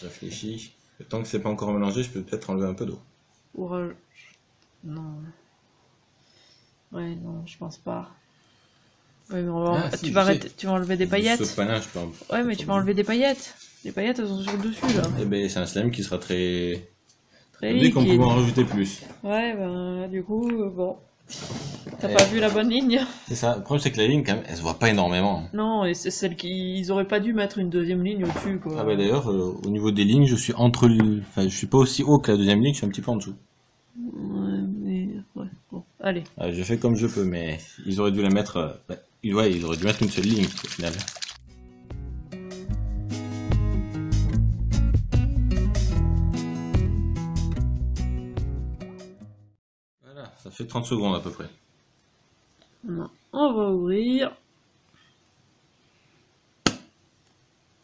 Je réfléchis. Tant que c'est pas encore mélangé, je peux peut-être enlever un peu d'eau. Ou non. Ouais, non, je pense pas. Ouais, mais Si, tu je vas sais. arrêter, tu vas enlever des Du paillettes. sopalin, je peux Ouais, mais tu vas enlever des paillettes. Les paillettes, elles sont sur le dessus, là. Eh ben, c'est un slime qui sera très... Très Dès qu'on liquide. pourra en rajouter plus. Ouais, ben, du coup, bon. T'as Eh. pas vu la bonne ligne? C'est ça. Le problème, c'est que la ligne, quand même, elle se voit pas énormément. Non, et c'est celle qui... Ils auraient pas dû mettre une deuxième ligne au-dessus, quoi. Ah bah d'ailleurs, au niveau des lignes, je suis entre le... Enfin, je suis pas aussi haut que la deuxième ligne, je suis un petit peu en dessous. Ouais, mais... Ouais, bon, allez. Ah, je fais comme je peux, mais ils auraient dû la mettre... ouais, ils auraient dû mettre une seule ligne, au final. Voilà, ça fait 30 secondes à peu près. Non. On va ouvrir.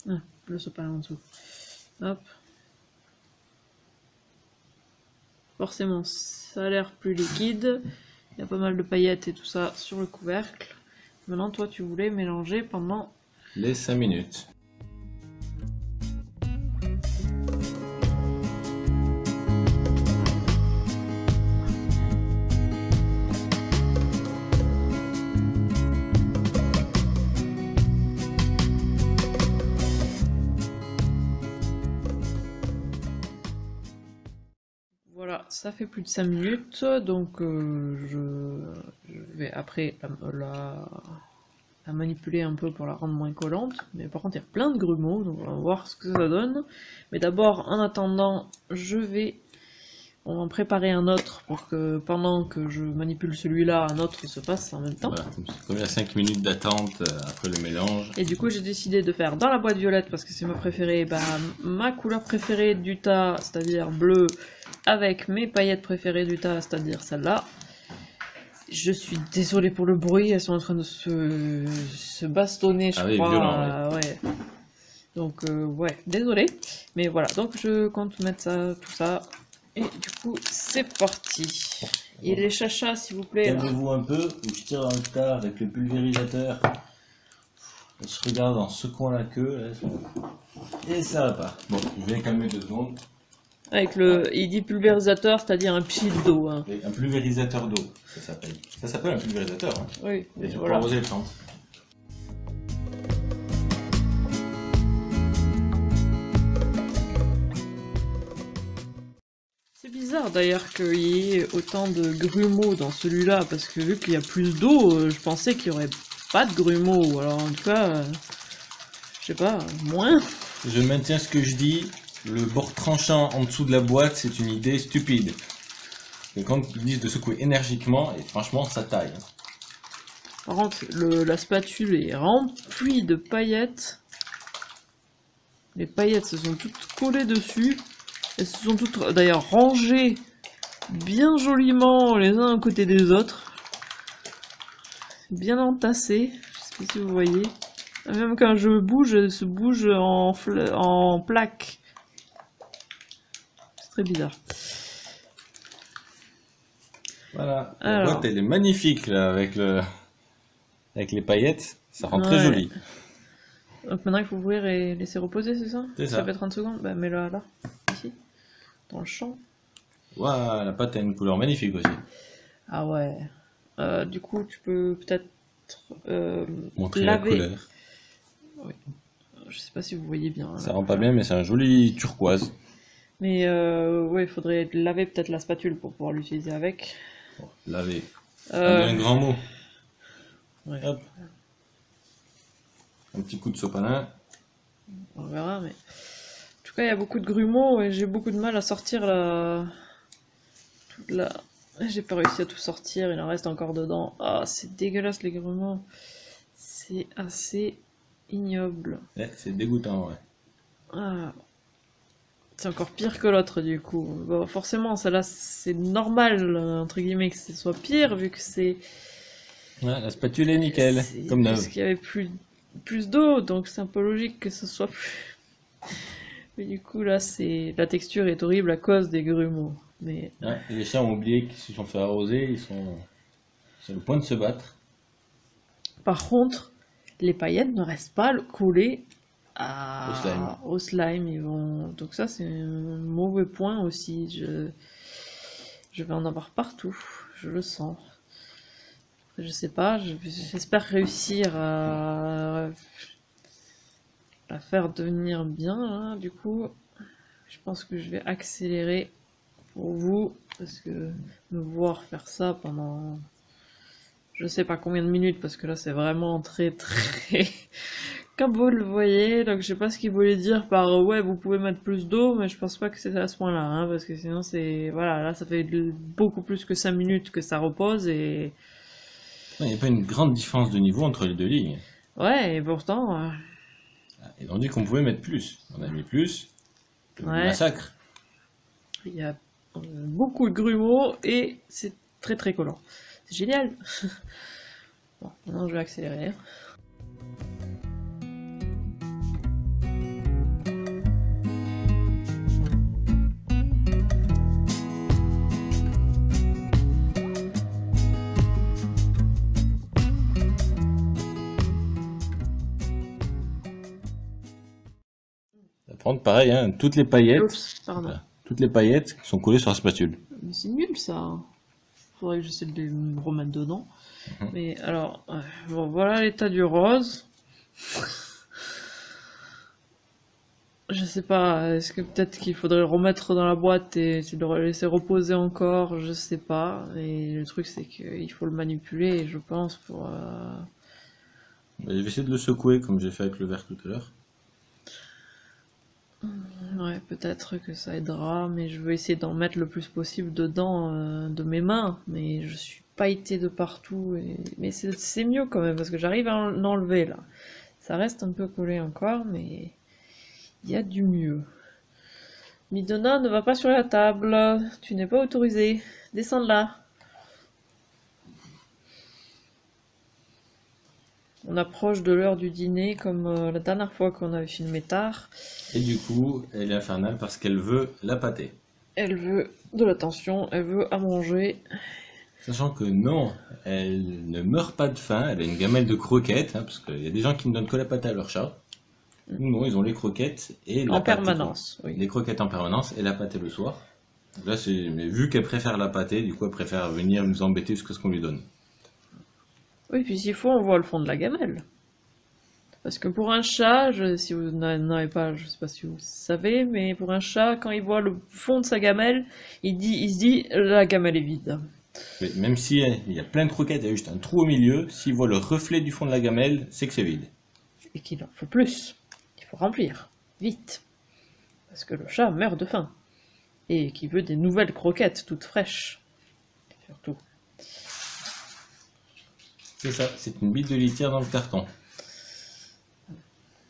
Ah, le sopalin en dessous. Hop. Forcément, ça a l'air plus liquide. Il y a pas mal de paillettes et tout ça sur le couvercle. Maintenant, toi, tu voulais mélanger pendant... Les 5 minutes. Voilà, ça fait plus de 5 minutes, donc je vais après la manipuler un peu pour la rendre moins collante. Mais par contre, il y a plein de grumeaux, donc on va voir ce que ça donne. Mais d'abord, en attendant, on va en préparer un autre pour que pendant que je manipule celui-là, un autre se passe en même temps. Voilà, comme il y a 5 minutes d'attente après le mélange. Et du coup, j'ai décidé de faire dans la boîte violette parce que c'est ma préférée, ma couleur préférée du tas, c'est-à-dire bleu, avec mes paillettes préférées du tas, c'est-à-dire celle-là. Je suis désolée pour le bruit, elles sont en train de se bastonner, je oui, crois. violent, ouais. Donc, ouais, désolée. Mais voilà, donc je compte mettre ça, tout ça. Et du coup, c'est parti. Et les chachas, s'il vous plaît. Calmez-vous un peu, ou je tire dans le tas avec le pulvérisateur. On se regarde en secouant la queue. Là, et ça va pas. Bon, je vais calmer 2 secondes. Avec il dit pulvérisateur, c'est-à-dire un pile d'eau. Hein. Un pulvérisateur d'eau, ça s'appelle. Ça s'appelle un pulvérisateur. Hein. Oui, Et tu peux voilà. arroser les plantes. C'est bizarre d'ailleurs qu'il y ait autant de grumeaux dans celui-là, parce que vu qu'il y a plus d'eau, je pensais qu'il n'y aurait pas de grumeaux. Alors en tout cas, je sais pas, moins. Je maintiens ce que je dis. Le bord tranchant en dessous de la boîte, c'est une idée stupide. Et quand ils disent de secouer énergiquement, et franchement, ça taille. Par contre, la spatule est remplie de paillettes. Les paillettes se sont toutes collées dessus. Elles se sont toutes d'ailleurs rangées bien joliment les uns à côté des autres. Bien entassées. Je sais pas si vous voyez. Même quand je bouge, elles se bougent en plaques. C'est très bizarre. Voilà. La Alors. boîte, elle est magnifique, là, avec les paillettes. Ça rend très Ouais. joli. Donc maintenant il faut ouvrir et laisser reposer, c'est ça? C'est ça. Ça fait 30 secondes? Bah mets-le là, ici, dans le champ. Waouh, la pâte a une couleur magnifique aussi. Ah ouais. Du coup tu peux peut-être Montrer la laver. couleur. Oui. Je sais pas si vous voyez bien. Ça là. rend pas bien, mais c'est un joli turquoise. Mais ouais, il faudrait laver peut-être la spatule pour pouvoir l'utiliser avec. Bon, laver. Euh, Un grand mot. ouais, Hop. Un petit coup de sopalin. on verra, mais. En tout cas, il y a beaucoup de grumeaux et j'ai beaucoup de mal à sortir toute la. J'ai pas réussi à tout sortir, il en reste encore dedans. Ah, c'est dégueulasse les grumeaux. C'est assez ignoble. Ouais, c'est dégoûtant, ouais. Ah. C'est encore pire que l'autre du coup. Bon, forcément, celle-là, c'est normal, entre guillemets, que ce soit pire, vu que c'est. Ouais, la spatule est nickel, comme Parce neuve. qu'il y avait plus d'eau, donc c'est un peu logique que ce soit plus. Mais du coup, là, la texture est horrible à cause des grumeaux. Mais Ouais, et les chats ont oublié qu'ils se sont fait arroser, ils sont sur le point de se battre. par contre, les paillettes ne restent pas collées au slime. Ils vont... Donc ça, c'est un mauvais point aussi. Je vais en avoir partout, je le sens. Je sais pas, j'espère réussir à faire devenir bien, hein. Du coup, je pense que je vais accélérer pour vous, parce que me voir faire ça pendant je sais pas combien de minutes, parce que là c'est vraiment très comme vous le voyez. Donc je sais pas ce qu'il voulait dire par ouais vous pouvez mettre plus d'eau, mais je pense pas que c'est à ce point là, hein, parce que sinon c'est voilà, là ça fait beaucoup plus que 5 minutes que ça repose et Il n'y a pas une grande différence de niveau entre les deux lignes. ouais, et pourtant Ils ont dit qu'on pouvait mettre plus. On a mis plus. Le ouais, massacre. il y a beaucoup de grumeaux et c'est très collant. C'est génial. Bon, maintenant je vais accélérer. Ça va prendre pareil, hein, toutes les paillettes. Oups, pardon. Voilà, toutes les paillettes sont collées sur la spatule. Mais c'est nul ça. Faudrait que j'essaie de les remettre dedans. Mais alors, bon, voilà l'état du rose. Je sais pas, est-ce que peut-être qu'il faudrait le remettre dans la boîte et essayer de le laisser reposer encore, je sais pas. Et le truc c'est qu'il faut le manipuler, je pense, pour... Je vais essayer de le secouer comme j'ai fait avec le verre tout à l'heure. Ouais, peut-être que ça aidera, mais je veux essayer d'en mettre le plus possible dedans de mes mains, mais je suis pailletée de partout, mais c'est mieux quand même, parce que j'arrive à en enlever là. Ça reste un peu collé encore, mais il y a du mieux. Midona, ne va pas sur la table, tu n'es pas autorisé, descends de là. On approche de l'heure du dîner, comme la dernière fois qu'on avait filmé tard. Et du coup, elle est infernale parce qu'elle veut la pâtée. Elle veut de l'attention, elle veut à manger. Sachant que non, elle ne meurt pas de faim, elle a une gamelle de croquettes, hein, parce qu'il y a des gens qui ne donnent que la pâtée à leur chat. Non, ils ont les croquettes et la En pâtée. permanence, oui. Les croquettes en permanence et la pâtée le soir. Donc là, mais vu qu'elle préfère la pâtée, du coup, elle préfère venir nous embêter jusqu'à ce qu'on lui donne. Oui, puis s'il faut, on voit le fond de la gamelle. Parce que pour un chat, si vous n'en avez pas, je sais pas si vous savez, mais pour un chat, quand il voit le fond de sa gamelle, il se dit, la gamelle est vide. Mais même si il y a plein de croquettes, il y a juste un trou au milieu, s'il voit le reflet du fond de la gamelle, c'est que c'est vide. Et qu'il en faut plus. Il faut remplir. Vite. Parce que le chat meurt de faim. Et qu'il veut des nouvelles croquettes, toutes fraîches. Surtout. C'est ça, c'est une bite de litière dans le carton.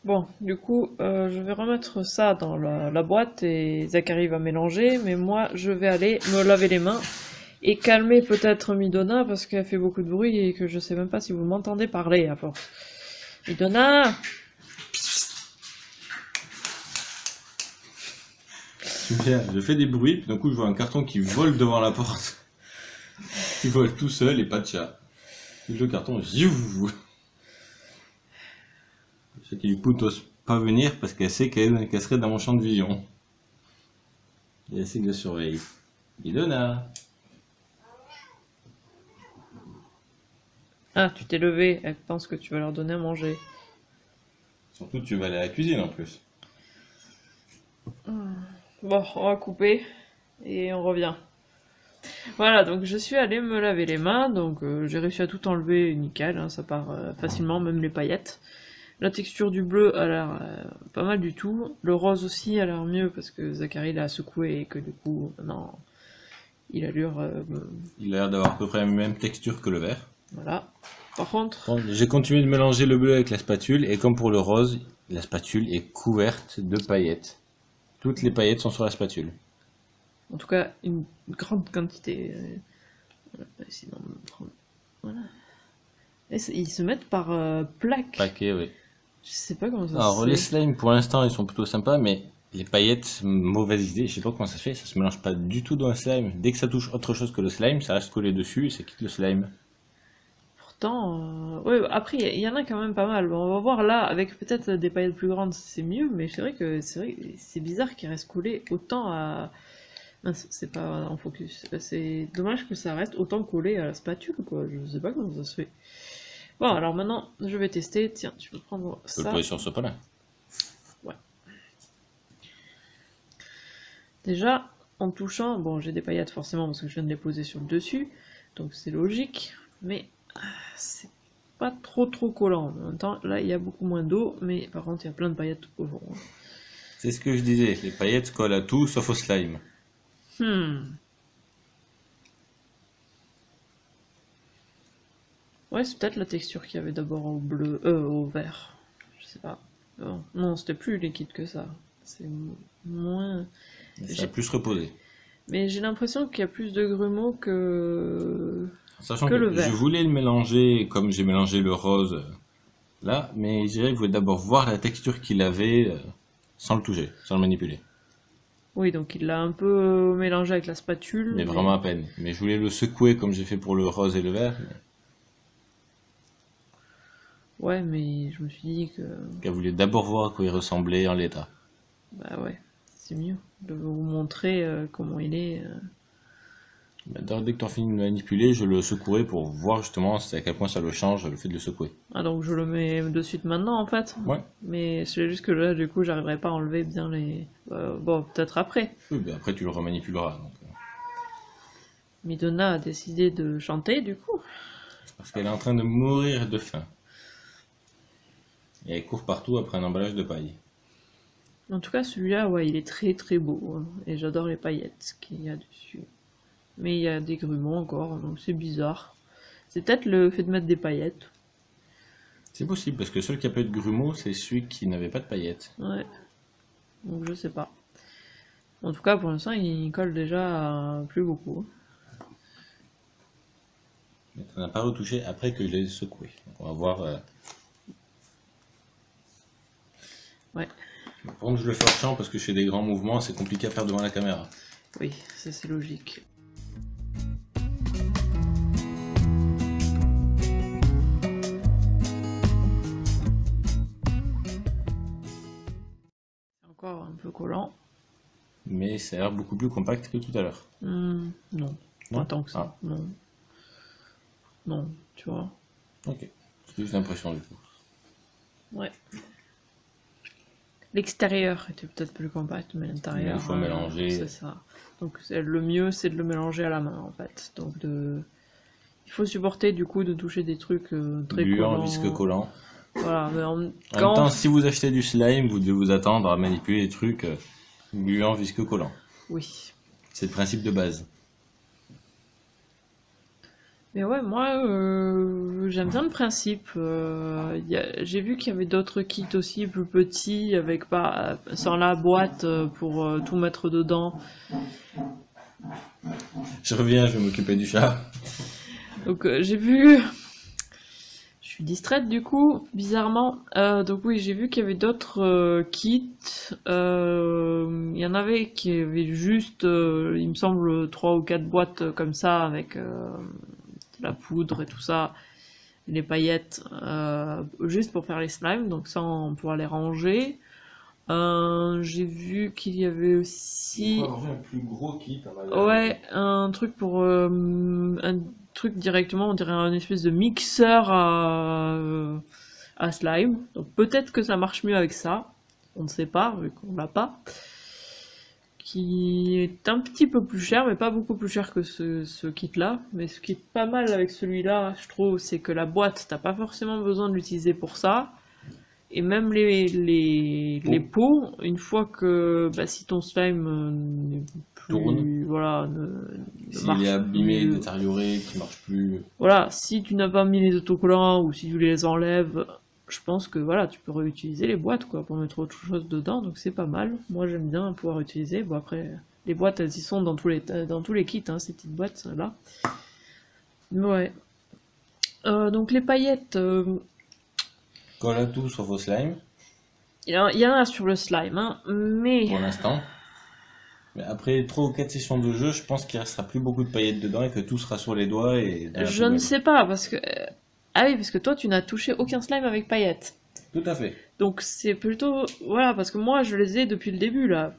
Bon, du coup, je vais remettre ça dans la boîte et Zachary va mélanger, mais moi, je vais aller me laver les mains et calmer peut-être Midona parce qu'elle fait beaucoup de bruit et que je sais même pas si vous m'entendez parler à force. Midona! Super, je fais des bruits, puis d'un coup je vois un carton qui vole devant la porte. Il vole tout seul et pas de chat. Et le carton, ziouf. Je sais qu'il n'ose pas venir parce qu'elle sait qu'elle serait dans mon champ de vision. Et elle sait que je surveille. Ilona. Ah, tu t'es levé, elle pense que tu vas leur donner à manger. Surtout tu vas aller à la cuisine en plus. Bon, on va couper et on revient. Voilà, donc je suis allée me laver les mains, donc j'ai réussi à tout enlever nickel, hein, ça part facilement, même les paillettes. La texture du bleu a l'air pas mal du tout. Le rose aussi a l'air mieux parce que Zachary l'a secoué et que du coup, non, il allure. Il a l'air d'avoir à peu près la même texture que le vert. Voilà. Par contre. Bon, j'ai continué de mélanger le bleu avec la spatule et comme pour le rose, la spatule est couverte de paillettes. Toutes les paillettes sont sur la spatule. En tout cas, une grande quantité. Sinon, voilà. Et ils se mettent par plaque. Paquet, oui. Je sais pas comment ça se fait. Alors les slimes pour l'instant ils sont plutôt sympas, mais les paillettes, mauvaise idée, je sais pas comment ça se fait, ça se mélange pas du tout dans un slime. Dès que ça touche autre chose que le slime, ça reste collé dessus et ça quitte le slime. pourtant, ouais, après, il y en a quand même pas mal. Bon, on va voir là, avec peut-être des paillettes plus grandes, c'est mieux, mais c'est vrai que c'est bizarre qu'il reste collé autant à. Mince, c'est pas en focus. C'est dommage que ça reste autant collé à la spatule, quoi. Je sais pas comment ça se fait. Bon, alors maintenant, je vais tester. Tiens, tu peux prendre Tu peux le ça. poser sur ce pot-là. Ouais. Déjà, en touchant, bon, j'ai des paillettes forcément parce que je viens de les poser sur le dessus, donc c'est logique, mais c'est pas trop collant. En même temps, là, il y a beaucoup moins d'eau, mais par contre, il y a plein de paillettes au fond. C'est ce que je disais, les paillettes collent à tout sauf au slime. Ouais, c'est peut-être la texture qu'il y avait d'abord au bleu, au vert. Je sais pas. Non, c'était plus liquide que ça. C'est moins. Ça a plus reposé. Mais j'ai l'impression qu'il y a plus de grumeaux que. Sachant que que le vert. je voulais le mélanger comme j'ai mélangé le rose là, mais je dirais que je voulais d'abord voir la texture qu'il avait sans le toucher, sans le manipuler. Oui, donc il l'a un peu mélangé avec la spatule. Mais vraiment à peine. Mais je voulais le secouer comme j'ai fait pour le rose et le vert. Ouais, mais je me suis dit que. Qu'elle voulait d'abord voir à quoi il ressemblait en l'état. Bah ouais, c'est mieux de vous montrer comment il est. Dès que tu as fini de manipuler, je le secouerai pour voir justement à quel point ça le change le fait de le secouer. Ah, donc je le mets de suite maintenant en fait. Ouais. Mais c'est juste que là, du coup, j'arriverai pas à enlever bien les. Bon, peut-être après. Oui, mais après tu le remanipuleras. Donc, Midona a décidé de chanter du coup. parce qu'elle est en train de mourir de faim. Et elle court partout après un emballage de paille. En tout cas, celui-là, ouais, il est très beau. Hein. Et j'adore les paillettes qu'il y a dessus. Mais il y a des grumeaux encore, donc c'est bizarre. C'est peut-être le fait de mettre des paillettes. C'est possible, parce que celui qui a pas eu de grumeaux, c'est celui qui n'avait pas de paillettes. Ouais. Donc je sais pas. En tout cas, pour l'instant, il colle déjà plus beaucoup. Mais tu n'as pas retouché après que je l'ai secoué. Donc on va voir. Ouais. Par contre, je le fais hors champ parce que je fais des grands mouvements, c'est compliqué à faire devant la caméra. Oui, ça c'est logique. C'est encore un peu collant. Mais ça a l'air beaucoup plus compact que tout à l'heure. Non, Non pas tant que ça. Ah. Non. Non, tu vois. Ok. C'est juste l'impression du coup. Ouais. L'extérieur était peut-être plus compact, mais l'intérieur. Mais il faut mélanger. C'est ça. Donc le mieux, c'est de le mélanger à la main, en fait. Donc il faut supporter du coup de toucher des trucs très Gluant, collants. visque collant. Voilà, mais En même temps, si vous achetez du slime, vous devez vous attendre à manipuler les trucs gluant, visque collant. Oui. C'est le principe de base. Mais ouais, moi, j'aime bien le principe. J'ai vu qu'il y avait d'autres kits aussi plus petits, avec pas sans la boîte pour tout mettre dedans. Je reviens, je vais m'occuper du chat. Donc j'ai vu. Je suis distraite du coup, bizarrement. Donc oui, j'ai vu qu'il y avait d'autres kits. Il y en avait qui avaient juste, il me semble, 3 ou 4 boîtes comme ça avec la poudre et tout ça, les paillettes, juste pour faire les slimes, donc ça on pourra les ranger. J'ai vu qu'il y avait aussi un plus gros kit. ouais, un truc pour un truc directement, on dirait un espèce de mixeur à slime. Donc peut-être que ça marche mieux avec ça, on ne sait pas vu qu'on l'a pas. Qui est un petit peu plus cher, mais pas beaucoup plus cher que ce kit-là. Mais ce qui est pas mal avec celui-là, je trouve, c'est que la boîte, t'as pas forcément besoin de l'utiliser pour ça. Et même les pots, une fois que si ton slime n'est plus, tourne, voilà, s'il est abîmé, détérioré, qui marche plus. Voilà, si tu n'as pas mis les autocollants ou si tu les enlèves, je pense que voilà, tu peux réutiliser les boîtes quoi pour mettre autre chose dedans, donc c'est pas mal. Moi j'aime bien pouvoir utiliser. Bon après, les boîtes elles y sont dans tous les kits, hein, ces petites boîtes là. Mais ouais. Donc les paillettes. Colle à tout sauf au slime. Il y en a sur le slime, hein, mais. Pour l'instant. Mais après 3 ou 4 sessions de jeu, je pense qu'il restera plus beaucoup de paillettes dedans et que tout sera sur les doigts et. Je ne sais pas parce que Ah oui, parce que toi, tu n'as touché aucun slime avec paillettes. Tout à fait. Donc c'est plutôt... Voilà, parce que moi, je les ai depuis le début, là.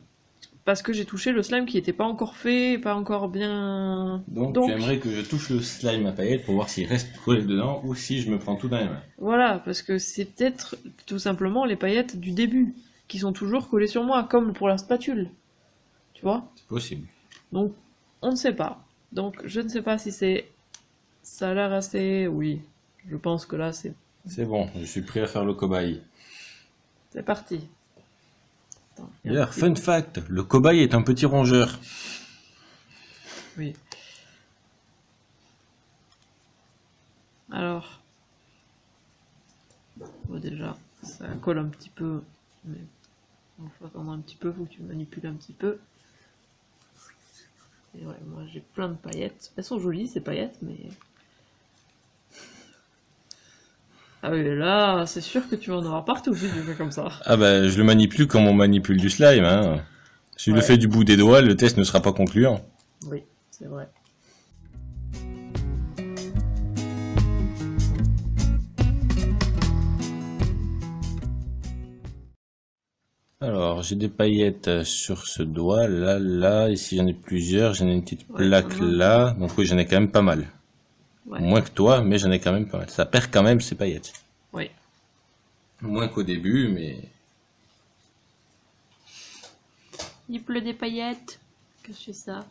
Parce que j'ai touché le slime qui n'était pas encore fait, pas encore bien... Donc tu aimerais que je touche le slime à paillettes pour voir s'il reste collé dedans ou si je me prends tout dans les mains. Voilà, parce que c'est peut-être tout simplement les paillettes du début, qui sont toujours collées sur moi, comme pour la spatule. Tu vois? C'est possible. Donc, on ne sait pas. Donc, je ne sais pas si c'est... Ça a l'air assez... Oui, je pense que là, c'est C'est bon, je suis prêt à faire le cobaye. parti. Attends, il y a un D'ailleurs, petit- fun fact, le cobaye est un petit rongeur. Oui. Alors... Bon, déjà, ça colle un petit peu, mais il faut attendre un petit peu, faut que tu manipules un petit peu. Et ouais, moi j'ai plein de paillettes. Elles sont jolies ces paillettes, mais... Ah oui, là, c'est sûr que tu vas en avoir partout si tu fais comme ça. Ah bah je le manipule comme on manipule du slime. Hein. Si je le Ouais. fais du bout des doigts, le test ne sera pas concluant. Oui, c'est vrai. Alors, j'ai des paillettes sur ce doigt, là, là, ici j'en ai plusieurs, j'en ai une petite Ouais, plaque t'en as. là, donc oui j'en ai quand même pas mal. Ouais, Moins que toi, mais j'en ai quand même pas mal. Ça perd quand même ses paillettes. oui. Moins qu'au début, mais... Il pleut des paillettes. Que je fais ça.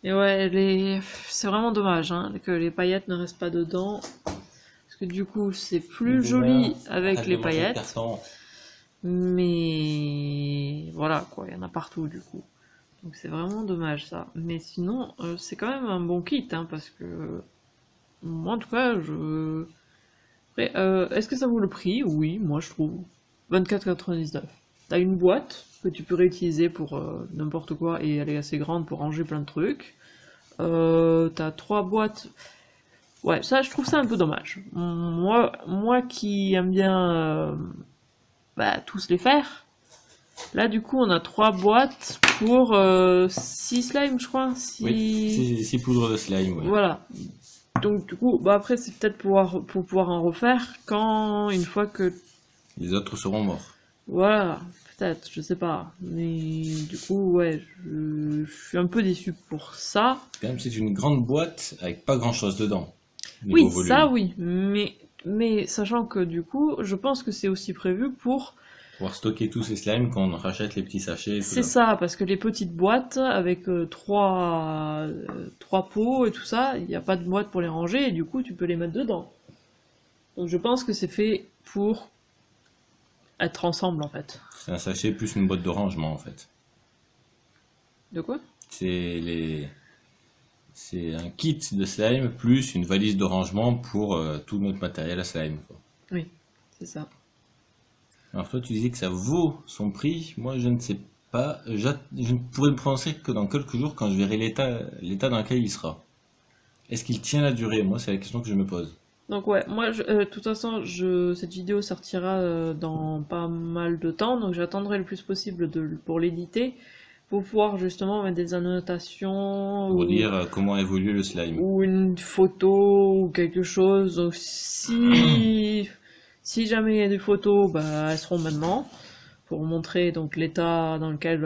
Et ouais, c'est vraiment dommage hein, que les paillettes ne restent pas dedans. Parce que du coup, c'est plus joli avec les paillettes. Mais voilà, quoi, il y en a partout du coup. Donc c'est vraiment dommage ça. Mais sinon, c'est quand même un bon kit, hein, parce que moi en tout cas, je... Après, est-ce que ça vaut le prix? Oui, moi je trouve. 24,99. T'as une boîte que tu peux réutiliser pour n'importe quoi et elle est assez grande pour ranger plein de trucs. T'as 3 boîtes. Ouais, ça je trouve ça un peu dommage. Moi qui aime bien tous les faire. Là, du coup, on a 3 boîtes pour 6 slimes, je crois. Oui, 6 poudres de slime, oui. Voilà. Donc, du coup, après, c'est peut-être pour pouvoir en refaire une fois que... Les autres seront morts. Voilà, peut-être, je sais pas. Mais du coup, ouais, je suis un peu déçu pour ça. Quand même, c'est une grande boîte avec pas grand-chose dedans. Oui, Niveau volume. ça, oui. Mais sachant que, du coup, je pense que c'est aussi prévu pour... Pouvoir stocker tous ces slimes quand on rachète les petits sachets. Et tout C'est ça, parce que les petites boîtes avec 3 pots et tout ça, il n'y a pas de boîte pour les ranger et du coup tu peux les mettre dedans. Donc je pense que c'est fait pour être ensemble en fait. C'est un sachet plus une boîte de rangement en fait. De quoi? C'est un kit de slime plus une valise de rangement pour tout notre matériel à slime, quoi. Oui, c'est ça. Alors toi tu disais que ça vaut son prix, moi je ne sais pas, je ne pourrais me prononcer que dans quelques jours quand je verrai l'état dans lequel il sera. Est-ce qu'il tient la durée? Moi c'est la question que je me pose. Donc ouais, moi de toute façon, cette vidéo sortira dans pas mal de temps, donc j'attendrai le plus possible pour l'éditer, pour pouvoir justement mettre des annotations Pour dire comment évolue le slime. ou une photo ou quelque chose. Donc si jamais il y a des photos, elles seront maintenant pour montrer donc l'état dans lequel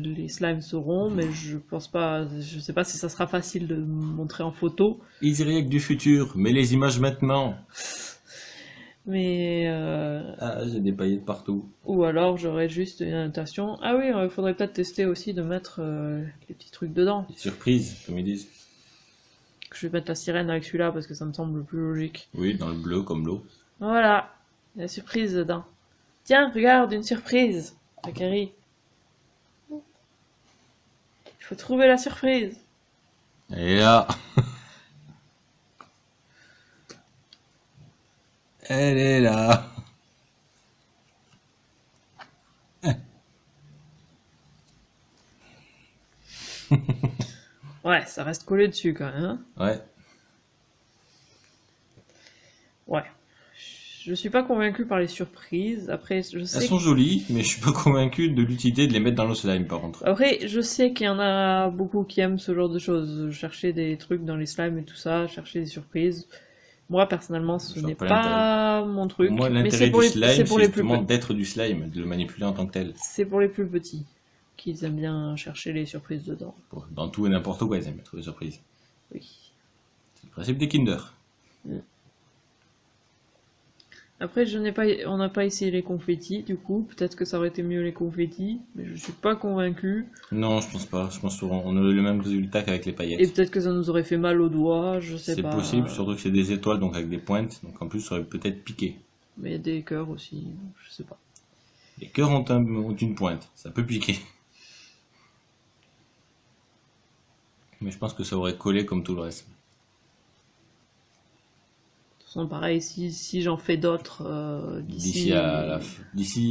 les slimes seront, mais je pense pas, je sais pas si ça sera facile de montrer en photo. Isiriac du futur, mets les images maintenant. Mais Ah, j'ai des paillettes partout. ou alors j'aurais juste une annotation. Ah oui, il faudrait peut-être tester aussi de mettre les petits trucs dedans. Surprise, comme ils disent. Je vais mettre la sirène avec celui-là parce que ça me semble plus logique. Oui, dans le bleu comme l'eau. Voilà, la surprise dedans. Tiens, regarde, une surprise, Zachary. Il faut trouver la surprise. Et là, elle est là. Ouais, ça reste collé dessus quand même. Hein. Ouais. Ouais. Je suis pas convaincu par les surprises. Après, je Elles sais. sont jolies, mais je suis pas convaincu de l'utilité de les mettre dans le slime par contre. Après, je sais qu'il y en a beaucoup qui aiment ce genre de choses. Chercher des trucs dans les slimes et tout ça, chercher des surprises. Moi, personnellement, ce Je vois n'est pas l'intérêt. pas mon Pour truc, moi, mais l'intérêt du c'est slime, pour c'est les plus justement petits. d'être du slime, de le manipuler en tant que tel. C'est pour les plus petits, qu'ils aiment bien chercher les surprises dedans. Dans tout et n'importe quoi, ils aiment trouver des surprises. Oui. C'est le principe des Kinder. Après, on n'a pas essayé les confettis, du coup, peut-être que ça aurait été mieux les confettis, mais je suis pas convaincue. Non, je pense pas. Je pense qu'on a eu le même résultat qu'avec les Et paillettes. peut-être que ça nous aurait fait mal aux doigts, je sais C'est pas. possible, surtout que c'est des étoiles, donc avec des pointes. Donc en plus, ça aurait peut-être piqué. Mais il y a des cœurs aussi, je sais pas. Les cœurs ont une pointe. Ça peut piquer. Mais je pense que ça aurait collé comme tout le reste. De toute façon, pareil, si j'en fais d'autres D'ici à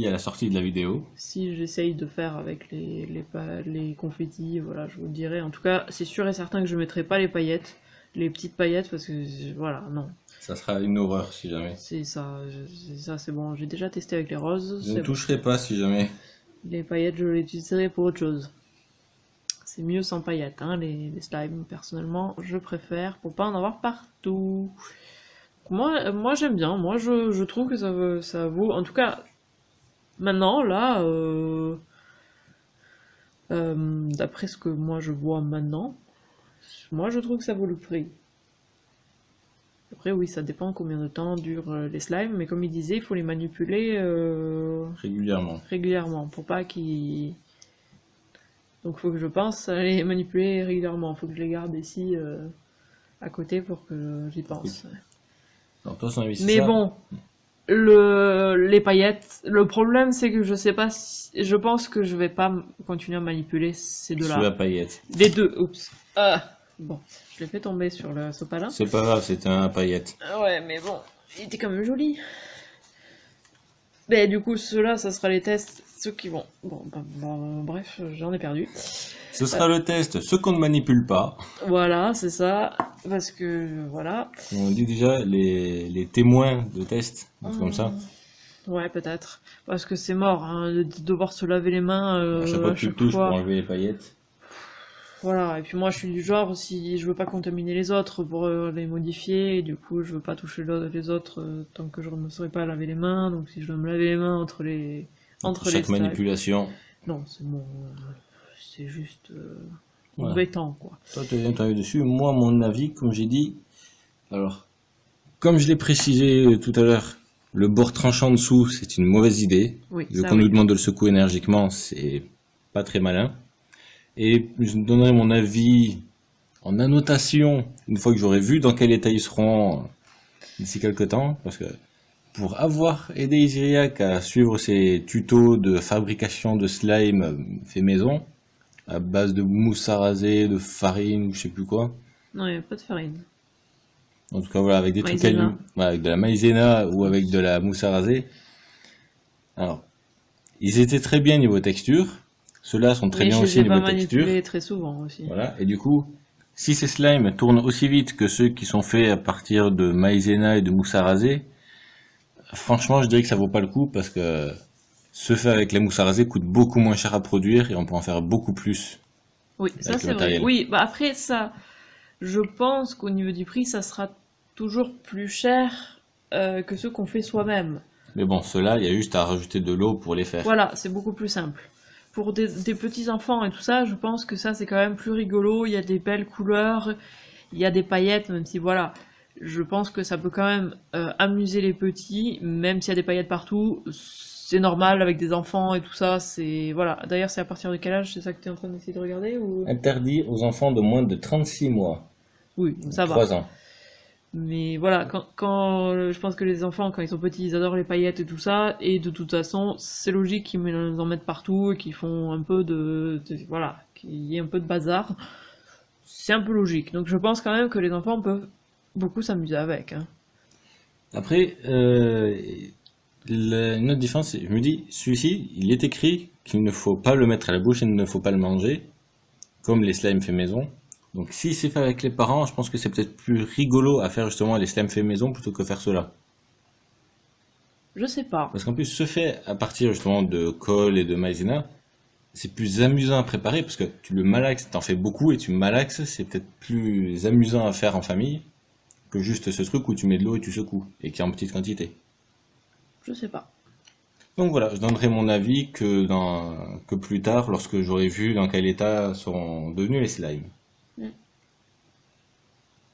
la sortie de la vidéo. si j'essaye de faire avec les confettis, voilà, je vous le dirai. En tout cas, c'est sûr et certain que je mettrai pas les paillettes, les petites paillettes, parce que voilà, non. Ça sera une horreur si jamais. C'est ça, c'est bon. J'ai déjà testé avec les roses. Je ne C'est bon. toucherai pas si jamais. Les paillettes, je les utiliserai pour autre chose. C'est mieux sans paillettes, hein, les slimes. Personnellement, je préfère pour pas en avoir partout. Moi j'aime bien. Moi, je trouve que ça vaut. En tout cas, maintenant, là, d'après ce que moi je vois maintenant, moi je trouve que ça vaut le prix. Après, oui, ça dépend combien de temps durent les slimes, mais comme il disait, il faut les manipuler Régulièrement. régulièrement pour pas qu'ils. Donc, faut que je pense à les manipuler régulièrement. Faut que je les garde ici à côté pour que j'y pense. Donc toi, son avis, c'est Mais ça. bon, les paillettes, le problème c'est que je sais pas je pense que je vais pas continuer à manipuler ces Sous la deux-là. paillette. Les deux, oups. Bon, je l'ai fait tomber sur le sopalin. C'est pas grave, c'était un paillette. Ouais, mais bon, il était quand même joli. Mais du coup, ceux-là, ça sera les tests, ceux qui vont. Bon, bref, j'en ai perdu. Ce sera le test, ceux qu'on ne manipule pas. Voilà, c'est ça. Parce que, voilà. On dit déjà les témoins de test, un truc comme ça. Ouais, peut-être. Parce que c'est mort, hein, de devoir se laver les mains À chaque fois que tu le touches pour fois. enlever les paillettes. Voilà, et puis moi je suis du genre, si je veux pas contaminer les autres pour les modifier, et du coup je veux pas toucher les autres tant que je ne me serais pas lavé les mains, donc si je dois me laver les mains entre les Chaque slimes, manipulation. non, c'est bon, c'est juste Voilà. embêtant quoi. Toi, tu as ton avis dessus. Moi, mon avis, comme j'ai dit, alors, comme je l'ai précisé tout à l'heure, le bord tranchant en dessous, c'est une mauvaise idée. Oui, Vu ça qu'on oui. nous demande de le secouer énergiquement, c'est pas très malin. Et je donnerai mon avis en annotation une fois que j'aurai vu dans quel état ils seront d'ici quelques temps. Parce que pour avoir aidé Isiriac à suivre ses tutos de fabrication de slime fait maison, à base de mousse à raser, de farine ou je sais plus quoi. Non, il n'y a pas de farine. En tout cas, voilà, avec des trucs Maïzena. voilà, avec de la maïzena ou avec de la mousse à raser. Alors, ils étaient très bien niveau texture. Ceux-là sont très Mais bien je aussi les ai pas niveau texture. manipulés très souvent aussi. Voilà. Et du coup, si ces slimes tournent aussi vite que ceux qui sont faits à partir de maïzena et de mousse à raser, franchement, je dirais que ça vaut pas le coup parce que ceux faits avec la mousse à raser coûtent beaucoup moins cher à produire et on peut en faire beaucoup plus. Oui, ça Avec le c'est vrai. matériel. Oui, bah après ça, je pense qu'au niveau du prix, ça sera toujours plus cher que ceux qu'on fait soi-même. Mais bon, ceux-là, il y a juste à rajouter de l'eau pour les faire. Voilà, c'est beaucoup plus simple. Pour des petits enfants et tout ça, je pense que ça c'est quand même plus rigolo. Il y a des belles couleurs, il y a des paillettes, même si voilà, je pense que ça peut quand même amuser les petits, même s'il y a des paillettes partout. C'est normal avec des enfants et tout ça. C'est voilà. D'ailleurs, c'est à partir de quel âge? C'est ça que tu es en train d'essayer de regarder ou? Interdit aux enfants de moins de 36 mois. Oui, ça va. 3 ans. Mais voilà, quand je pense que les enfants, quand ils sont petits, ils adorent les paillettes et tout ça, et de toute façon, c'est logique qu'ils en mettent partout et qu'ils font un peu voilà, qu'il y ait un peu de bazar. C'est un peu logique. Donc je pense quand même que les enfants peuvent beaucoup s'amuser avec. Hein. Après, une autre différence, c'est, je me dis, celui-ci, il est écrit qu'il ne faut pas le mettre à la bouche et il ne faut pas le manger, comme les slimes faits maison. Donc si c'est fait avec les parents, je pense que c'est peut-être plus rigolo à faire justement les slimes faits maison plutôt que faire cela. Je sais pas. Parce qu'en plus, ce fait à partir justement de colle et de maïzena, c'est plus amusant à préparer parce que tu le malaxes, t'en fais beaucoup et tu malaxes, c'est peut-être plus amusant à faire en famille que juste ce truc où tu mets de l'eau et tu secoues, et qui est en petite quantité. Je sais pas. Donc voilà, je donnerai mon avis que plus tard, lorsque j'aurai vu dans quel état seront devenus les slimes. Mm.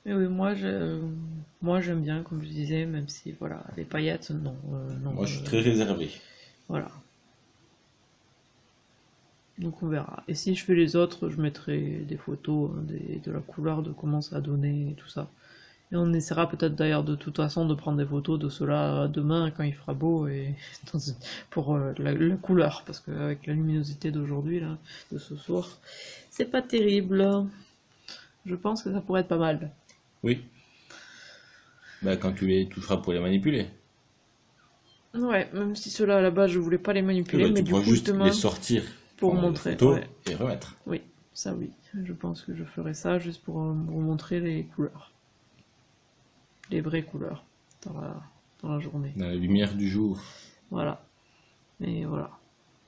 Mais oui, moi j'aime bien, comme je disais, même si voilà, les paillettes, non, non. Moi, je suis très réservé. Voilà. Donc on verra. Et si je fais les autres, je mettrai des photos hein, de la couleur, de comment ça a donné et tout ça. Et on essaiera peut-être d'ailleurs de toute façon de prendre des photos de cela demain quand il fera beau et pour la couleur, parce qu'avec la luminosité d'aujourd'hui, là, de ce soir, c'est pas terrible. Je pense que ça pourrait être pas mal. Oui. Bah, quand tu les toucheras pour les manipuler. Ouais, même si ceux-là à la base je voulais pas les manipuler, mais Tu du pourras coup juste demain les sortir pour prendre des montrer. photos Ouais. et remettre. Oui, ça oui. Je pense que je ferai ça juste pour vous montrer les couleurs. Les vraies couleurs dans la journée. Dans la lumière du jour. Voilà. Mais voilà.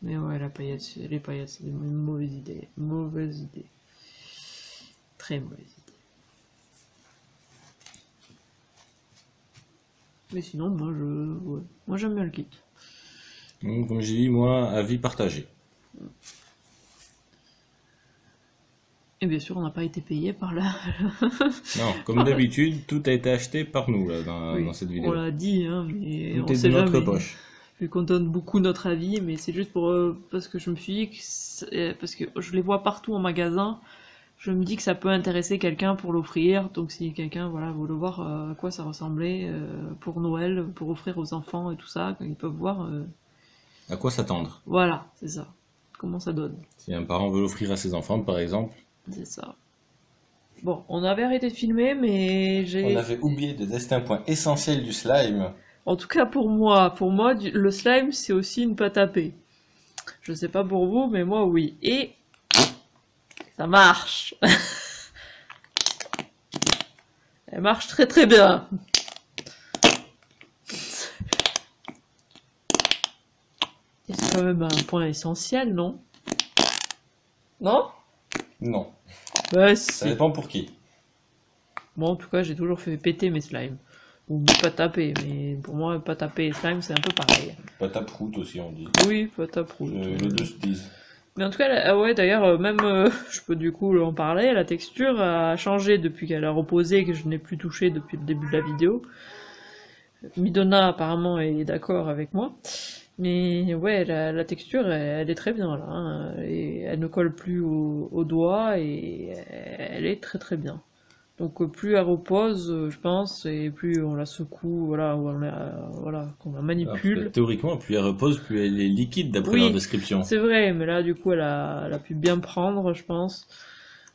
Mais ouais, les paillettes, c'est une mauvaise idée. Mauvaise idée. Très mauvaise idée. Mais sinon, moi j'aime bien le kit. Donc, comme j'ai dit, moi, avis partagé. Et bien sûr, on n'a pas été payé par là. Non, comme d'habitude, tout a été acheté par nous là, Oui, dans cette on vidéo. l'a dit, hein, mais Tout on est de sait notre jamais. poche. Vu qu'on donne beaucoup notre avis, mais c'est juste pour parce que je me suis dit parce que je les vois partout en magasin, je me dis que ça peut intéresser quelqu'un pour l'offrir. Donc si quelqu'un voilà veut voir à quoi ça ressemblait pour Noël, pour offrir aux enfants et tout ça, quand ils peuvent voir, À quoi s'attendre? voilà, c'est ça. Comment ça donne, Si un parent veut l'offrir à ses enfants, par exemple, c'est ça. Bon, on avait arrêté de filmer, mais on j'ai, avait oublié de tester un point essentiel du slime. en tout cas pour moi, le slime c'est aussi une pâte à paix. Je sais pas pour vous, mais moi oui. Et ça marche. Elle marche très très bien. Et c'est quand même un point essentiel, non? Non? Non, Bah ça si. dépend pour qui. Moi en tout cas j'ai toujours fait péter mes slimes. Ou pas taper, mais pour moi pas taper et slime c'est un peu pareil. Pâte à prout aussi, on dit. Oui, pas taproute. Les deux se disent. Mais en tout cas, ah ouais, d'ailleurs, même, je peux du coup en parler, la texture a changé depuis qu'elle a reposé et que je n'ai plus touché depuis le début de la vidéo. Midona apparemment est d'accord avec moi. Mais ouais, la texture, elle est très bien là. Hein, et elle ne colle plus au doigt et elle est très très bien. Donc plus elle repose, je pense, et plus on la secoue, voilà, voilà, qu'on la manipule. Théoriquement, plus elle repose, plus elle est liquide d'après Oui, leur description. c'est vrai, mais là du coup elle a pu bien prendre, je pense.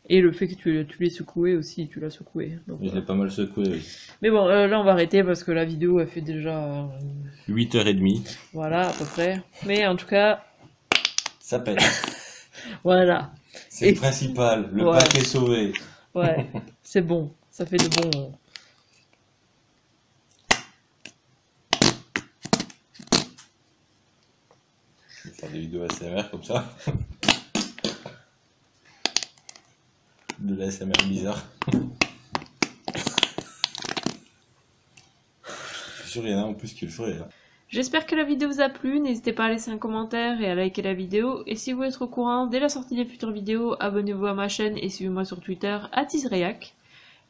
Et le fait que tu l'aies secoué aussi, tu l'as secoué. Donc, Je l'ai voilà. pas mal secoué, oui. Mais bon, là on va arrêter parce que la vidéo elle fait déjà 8h30. voilà à peu près. Mais en tout cas, Ça pète. voilà. C'est Et- le principal. Le Ouais. pack est sauvé. Ouais, c'est bon, ça fait de bons. Je vais faire des vidéos ASMR comme ça. De l'ASMR bizarre. Je suis sûr qu'il y en a en plus qui le feraient. Hein. J'espère que la vidéo vous a plu, n'hésitez pas à laisser un commentaire et à liker la vidéo. Et si vous voulez être au courant dès la sortie des futures vidéos, abonnez-vous à ma chaîne et suivez-moi sur Twitter @isreac.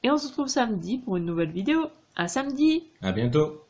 Et on se retrouve samedi pour une nouvelle vidéo. À samedi! À bientôt.